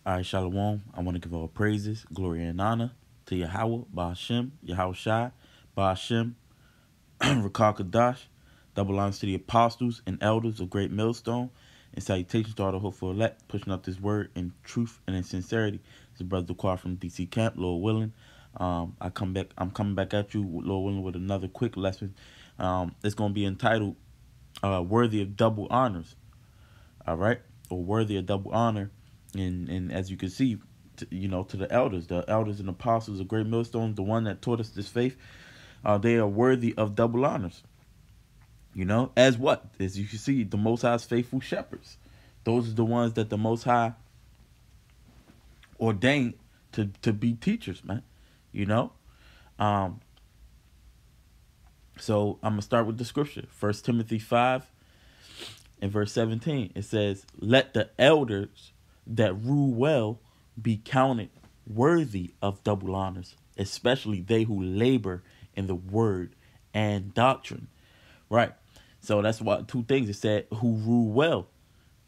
All right, Shalom. I want to give all praises, glory, and honor to Yahweh, Ba'ashem, Yahweh Shai, Ba'ashem, Rakal Kadash. Double honors to the apostles and elders of Great Millstone, and salutations to all the hopeful elect, pushing up this word in truth and in sincerity. It's Brother Quar from DC Camp, Lord willing. I'm coming back at you, Lord willing, with another quick lesson. It's going to be entitled Worthy of Double Honors. All right, or worthy of double honor, and as you can see, to the elders and apostles of Great Millstone, the one that taught us this faith, they are worthy of double honors. As what? As you can see, the Most High's faithful shepherds. Those are the ones that the Most High ordained to be teachers, man. You know, um. So I'm gonna start with the scripture, 1 Timothy 5 in verse 17. It says, "Let the elders that rule well be counted worthy of double honors, especially they who labor in the word and doctrine." Right. So that's why two things it said, who rule well,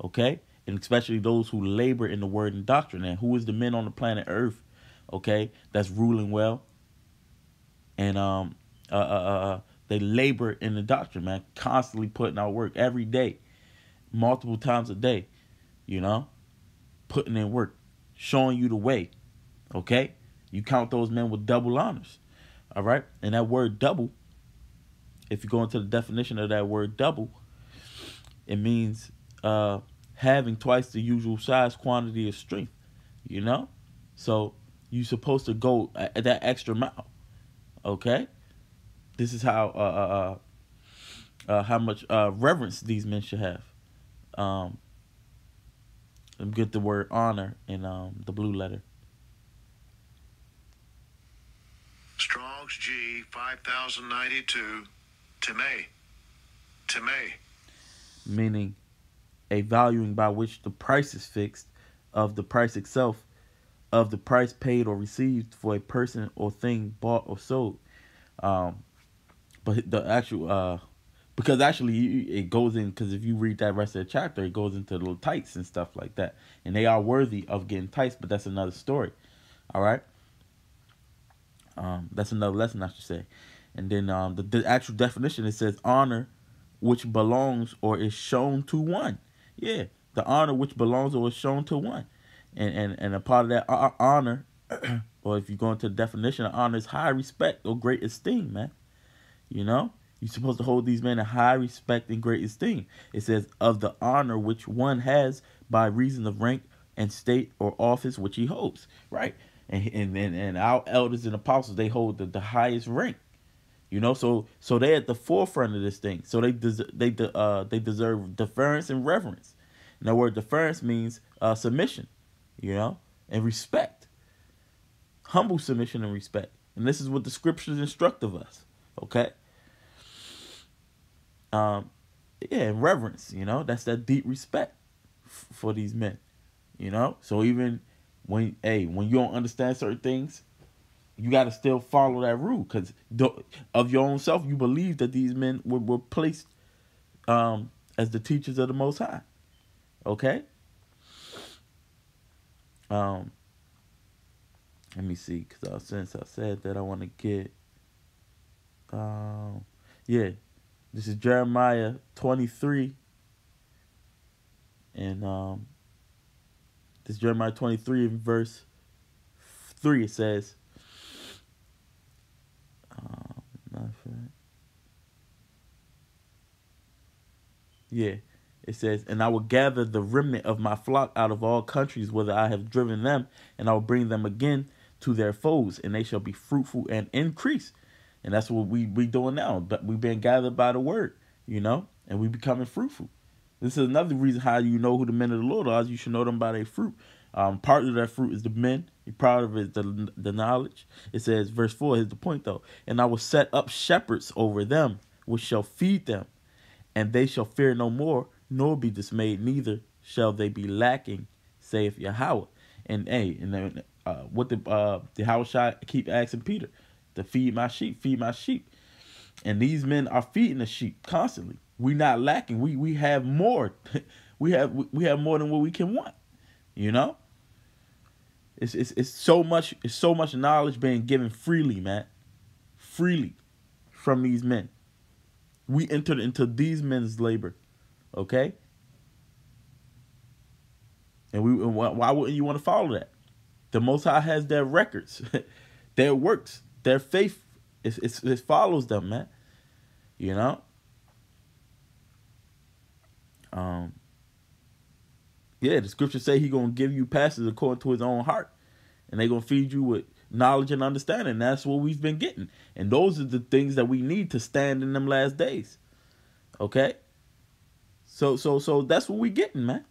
okay? And especially those who labor in the word and doctrine. And who is the men on the planet Earth, okay, that's ruling well? And they labor in the doctrine, man, constantly putting out work every day, multiple times a day, you know, putting in work, showing you the way, okay? You count those men with double honors, all right? And that word double, if you go into the definition of that word double, it means having twice the usual size, quantity, of strength, you know? So you're supposed to go that extra mile, okay? This is how much reverence these men should have. Let me get the word honor in the blue letter. Strong's G 5092. Time. Meaning a valuing by which the price is fixed, of the price itself, of the price paid or received for a person or thing bought or sold. But the actual, because actually it goes in, because if you read that rest of the chapter, it goes into little tights and stuff like that. And they are worthy of getting tights, but that's another story. All right? That's another lesson, I should say. And then the actual definition, it says honor which belongs or is shown to one. Yeah, the honor which belongs or is shown to one. And a part of that honor, or if you go into the definition of honor, is high respect or great esteem, man. You know? You're supposed to hold these men in high respect and great esteem. It says, of the honor which one has by reason of rank and state or office which he holds. Right? And our elders and apostles, they hold the highest rank. You know, so they're at the forefront of this thing. So they deserve deference and reverence. And the word deference means submission, you know, and respect. Humble submission and respect. And this is what the scriptures instruct of us. Okay? And reverence, you know, that's that deep respect for these men. You know? So even when you don't understand certain things, you got to still follow that rule, because of your own self, you believe that these men were placed as the teachers of the Most High. Okay? Let me see, because since I said that, I want to get, this is Jeremiah 23, and this is Jeremiah 23 in verse 3. It says, it says, and I will gather the remnant of my flock out of all countries whither I have driven them, and I will bring them again to their foes, and they shall be fruitful and increase. And that's what we doing now. But we've been gathered by the word, you know, and we becoming fruitful. This is another reason how you know who the men of the Lord are. You should know them by their fruit. Part of that fruit is the men. Part of it is the knowledge. It says, verse 4, here's the point though. And I will set up shepherds over them, which shall feed them, and they shall fear no more, nor be dismayed, neither shall they be lacking, saith Yahweh. And what the Yahweh shall keep asking Peter to feed my sheep, feed my sheep. And these men are feeding the sheep constantly. We not lacking. We have more. we have more than what we can want. You know. It's so much knowledge being given freely, man. Freely from these men. We entered into these men's labor. Okay? And why wouldn't you want to follow that? The Most High has their records, their works, their faith. It follows them, man. You know? Yeah, the scriptures say he gonna give you passages according to his own heart. And they gonna feed you with knowledge and understanding. That's what we've been getting. And those are the things that we need to stand in them last days. Okay? So that's what we getting, man.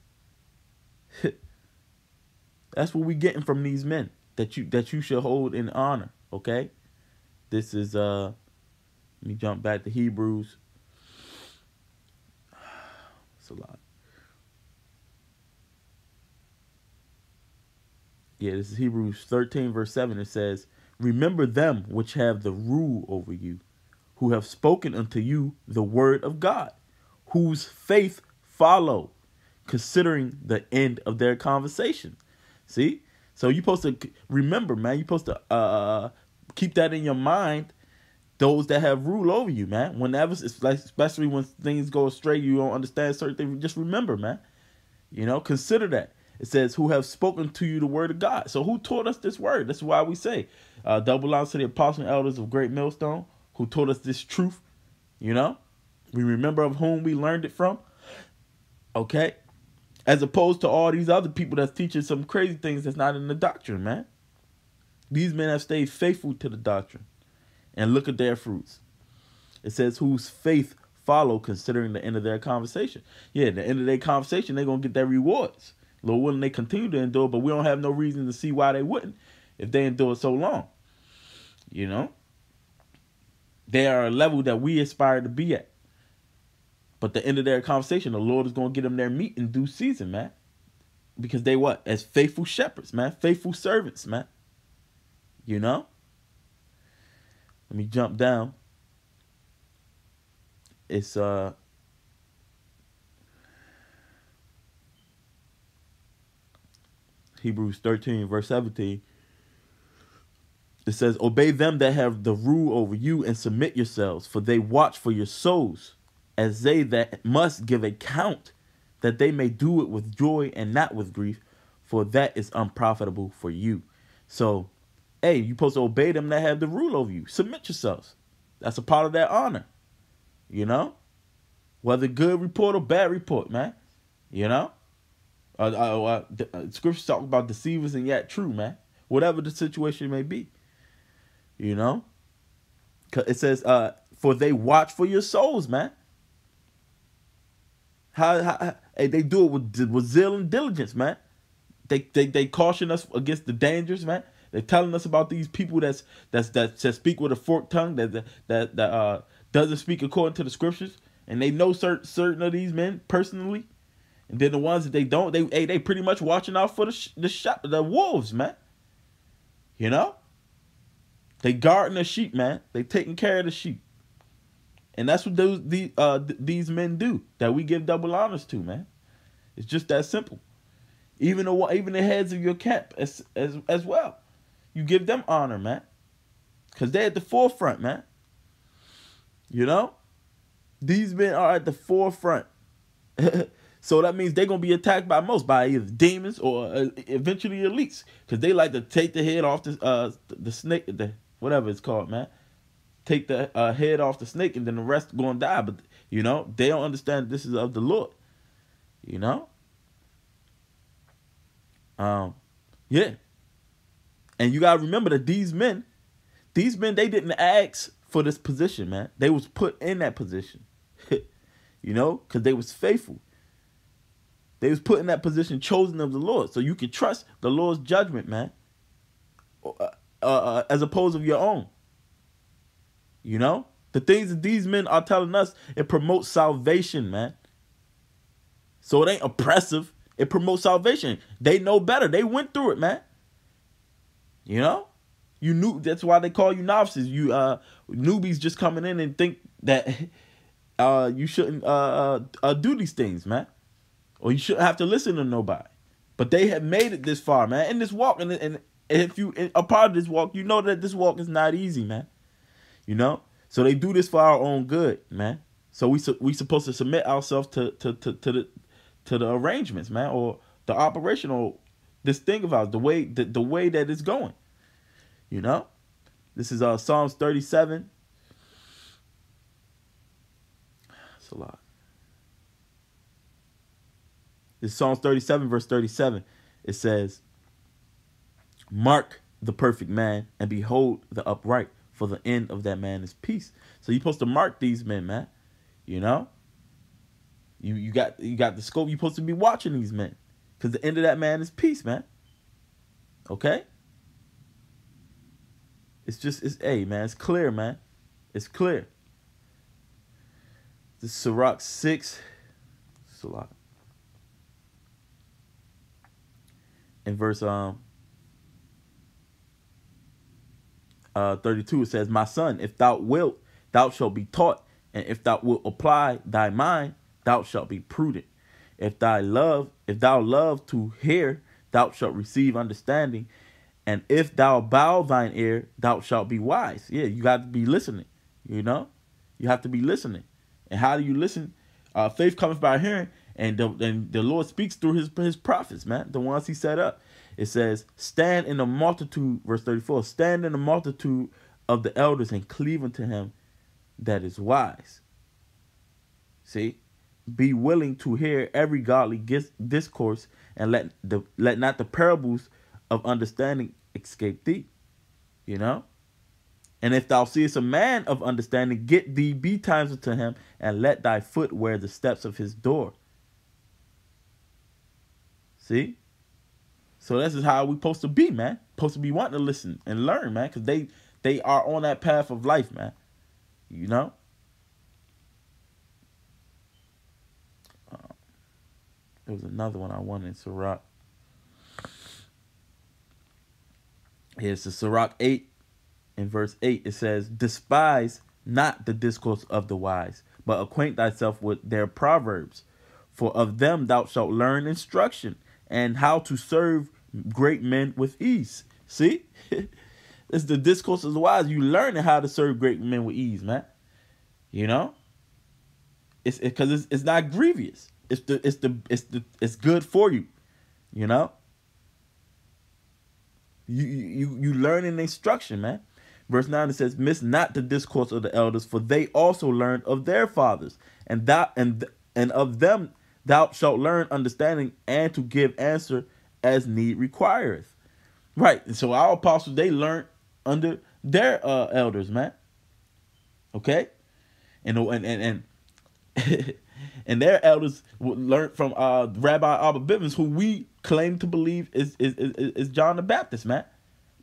That's what we getting from these men that you should hold in honor. Okay? This is let me jump back to Hebrews. It's a lot. Yeah, this is Hebrews 13, verse 7. It says, remember them which have the rule over you, who have spoken unto you the word of God, whose faith follow, considering the end of their conversation. See? So you're supposed to remember, man. You're supposed to keep that in your mind, those that have rule over you, man. Whenever, it's like, especially when things go astray, you don't understand certain things, just remember, man. You know, consider that. It says, who have spoken to you the word of God. So who taught us this word? That's why we say, double honors to the apostles and elders of Great Millstone, who taught us this truth. You know, we remember of whom we learned it from. Okay. As opposed to all these other people that's teaching some crazy things that's not in the doctrine, man. These men have stayed faithful to the doctrine. And look at their fruits. It says, whose faith follow, considering the end of their conversation. Yeah, the end of their conversation, they're going to get their rewards. Lord willing, they continue to endure, but we don't have no reason to see why they wouldn't if they endure so long. You know? They are a level that we aspire to be at. But the end of their conversation, the Lord is going to get them their meat in due season, man. Because they what? As faithful shepherds, man. Faithful servants, man. You know? Let me jump down. It's Hebrews 13, verse 17. It says, obey them that have the rule over you and submit yourselves, for they watch for your souls, as they that must give account, that they may do it with joy and not with grief, for that is unprofitable for you. So, hey, you're supposed to obey them that have the rule over you. Submit yourselves. That's a part of that honor. You know? Whether good report or bad report, man. You know? Scripture talk about deceivers and yet true, man. Whatever the situation may be. You know? It says, for they watch for your souls, man. How they do it with zeal and diligence, man. They caution us against the dangers, man. They're telling us about these people that speak with a forked tongue, that doesn't speak according to the scriptures, and they know certain of these men personally. And then the ones that they don't, they pretty much watching out for the wolves, man. You know, they guarding the sheep, man. They taking care of the sheep, and that's what these men do that we give double honors to, man. It's just that simple. Even the heads of your camp as well, you give them honor, man, because they're at the forefront, man. You know, these men are at the forefront. So that means they're going to be attacked by either demons or eventually elites. Because they like to take the head off the snake, whatever it's called, man. Take the head off the snake and then the rest going to die. But, you know, they don't understand this is of the Lord. You know? Yeah. And you got to remember that these men, they didn't ask for this position, man. They was put in that position. You know? Because they was faithful. They was put in that position, chosen of the Lord. So you can trust the Lord's judgment, man. As opposed to your own. You know? The things that these men are telling us, it promotes salvation, man. So it ain't oppressive. It promotes salvation. They know better. They went through it, man. You know? You knew. That's why they call you novices. You newbies just coming in and think that you shouldn't do these things, man. Or you shouldn't have to listen to nobody. But they have made it this far, man. In this walk, and if you a part of this walk, you know that this walk is not easy, man. You know, so they do this for our own good, man. So we supposed to submit ourselves to the arrangements, man, or the operational this thing of ours, the way that it's going. You know, this is Psalms 37. That's a lot. This is Psalms 37, verse 37. It says, "Mark the perfect man and behold the upright, for the end of that man is peace." So you're supposed to mark these men, man. You know, you got the scope. You're supposed to be watching these men, because the end of that man is peace, man. Okay. Hey, man, it's clear, man. It's clear. This is Sirach 6. It's a lot. In verse 32, it says, "My son, if thou wilt, thou shalt be taught, and if thou wilt apply thy mind, thou shalt be prudent. If thou love to hear, thou shalt receive understanding, and if thou bow thine ear, thou shalt be wise." Yeah, you got to be listening. You know, you have to be listening. And how do you listen? Faith cometh by hearing, and the Lord speaks through his prophets, man, the ones he set up. It says, "Stand in the multitude," verse 34, "stand in the multitude of the elders and cleave unto him that is wise." See, be willing to hear every godly discourse, and let not the parables of understanding escape thee. You know, and if thou seest a man of understanding, get thee betimes unto him, and let thy foot wear the steps of his door. See? So this is how we supposed to be, man. Supposed to be wanting to listen and learn, man, because they are on that path of life, man. You know? There was another one I wanted in Sirach. Here's the Sirach 8 in verse 8. It says, "Despise not the discourse of the wise, but acquaint thyself with their proverbs. For of them thou shalt learn instruction, and how to serve great men with ease." See? It's the discourse of the wise. You learning how to serve great men with ease, man. You know? It's because it's not grievous. It's good for you. You know? You learning instruction, man. Verse 9, it says, "Miss not the discourse of the elders, for they also learned of their fathers, and of them thou shalt learn understanding, and to give answer as need requireth." Right. And so our apostles, they learned under their elders, man. Okay? And and their elders learned from Rabbi Abba Bivens, who we claim to believe is John the Baptist, man.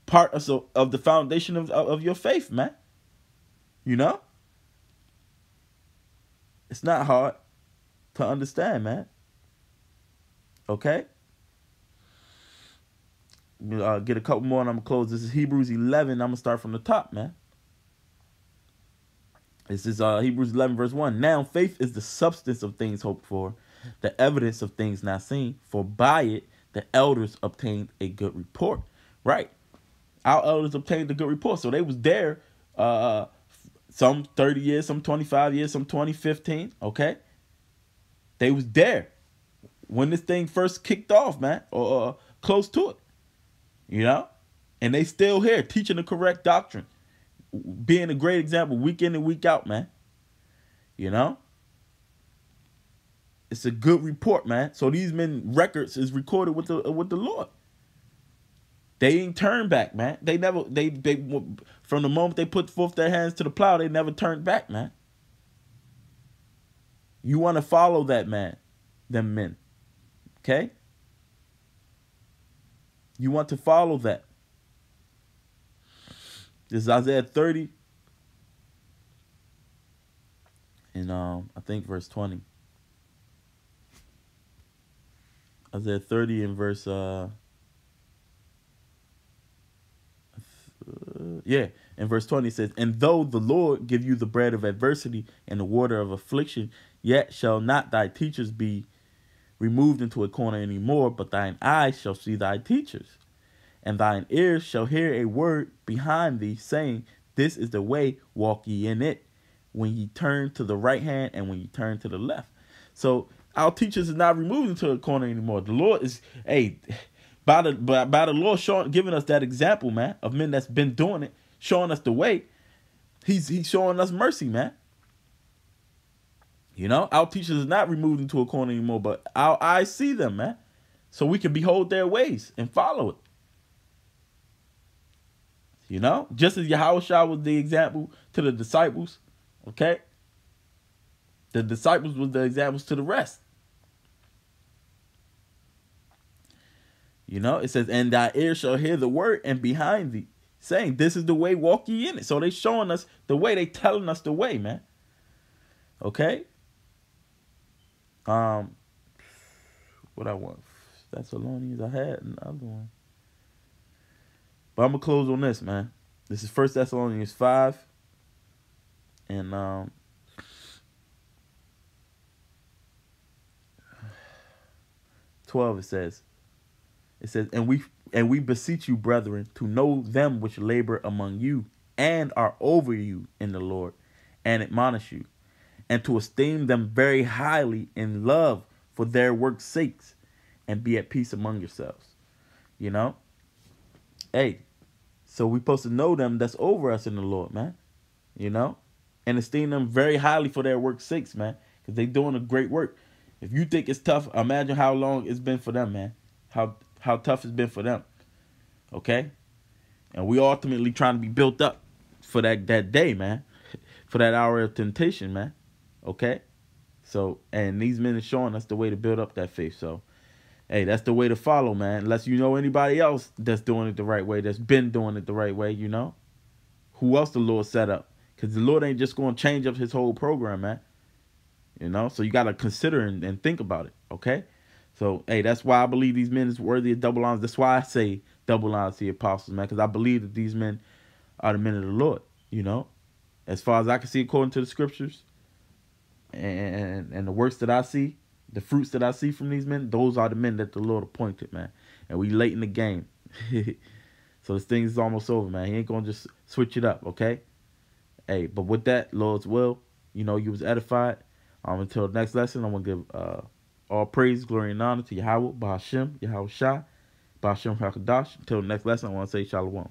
Part of the foundation of your faith, man. You know? It's not hard to understand, man. Okay? Get a couple more and I'm going to close. This is Hebrews 11. I'm going to start from the top, man. This is Hebrews 11, verse 1. "Now faith is the substance of things hoped for, the evidence of things not seen. For by it the elders obtained a good report." Right. Our elders obtained a good report. So they was there some 30 years, some 25 years, some 2015. Okay. They was there when this thing first kicked off, man, or close to it. You know? And they still here teaching the correct doctrine. Being a great example week in and week out, man. You know? It's a good report, man. So these men records is recorded with the Lord. They ain't turned back, man. They never they from the moment they put forth their hands to the plow, they never turned back, man. You want to follow that man, them men. Okay? You want to follow that. This is Isaiah 30. And I think verse 20. Isaiah 30 and verse in verse 20 it says, "And though the Lord give you the bread of adversity and the water of affliction, yet shall not thy teachers be removed into a corner any more, but thine eyes shall see thy teachers, and thine ears shall hear a word behind thee, saying, This is the way, walk ye in it, when ye turn to the right hand and when ye turn to the left. So our teachers is not removed into a corner anymore. The Lord is, by the Lord showing, giving us that example, man, of men that's been doing it, showing us the way. He's showing us mercy, man. You know, our teachers is not removed into a corner anymore, but our eyes see them, man. So we can behold their ways and follow it. You know, just as Yahushua was the example to the disciples, okay? The disciples was the examples to the rest. You know, it says, and thy ear shall hear the word and behind thee, saying, This is the way, walk ye in it. So they showing us the way, they telling us the way, man. Okay? What I want. Thessalonians, I had another one. But I'm going to close on this, man. This is 1 Thessalonians 5. And 12 it says, and we beseech you, brethren, to know them which labor among you and are over you in the Lord, and admonish you, and to esteem them very highly in love for their work's sakes, and be at peace among yourselves. You know? Hey, so we supposed to know them that's over us in the Lord, man. You know? And esteem them very highly for their work's sakes, man. Because they doing a great work. If you think it's tough, imagine how long it's been for them, man. How tough it's been for them. Okay? And we ultimately trying to be built up for that day, man. For that hour of temptation, man. Okay? So, and these men are showing us the way to build up that faith. So, hey, that's the way to follow, man. Unless you know anybody else that's doing it the right way, that's been doing it the right way, you know? Who else the Lord set up? Because the Lord ain't just going to change up his whole program, man. You know? So you got to consider and think about it, okay? So, hey, that's why I believe these men is worthy of double honors. That's why I say double honors to the apostles, man, because I believe that these men are the men of the Lord, you know? As far as I can see according to the scriptures and the works that I see, the fruits that I see from these men, those are the men that the Lord appointed, man. And we late in the game. So this thing is almost over, man. He ain't going to just switch it up, okay? Hey, but with that, Lord's will, you know, you was edified. Until the next lesson, I'm going to give all praise, glory, and honor to Yahweh, Bahashem, Yahweh Shai, Bahashem HaKadosh. Until the next lesson, I want to say Shalom.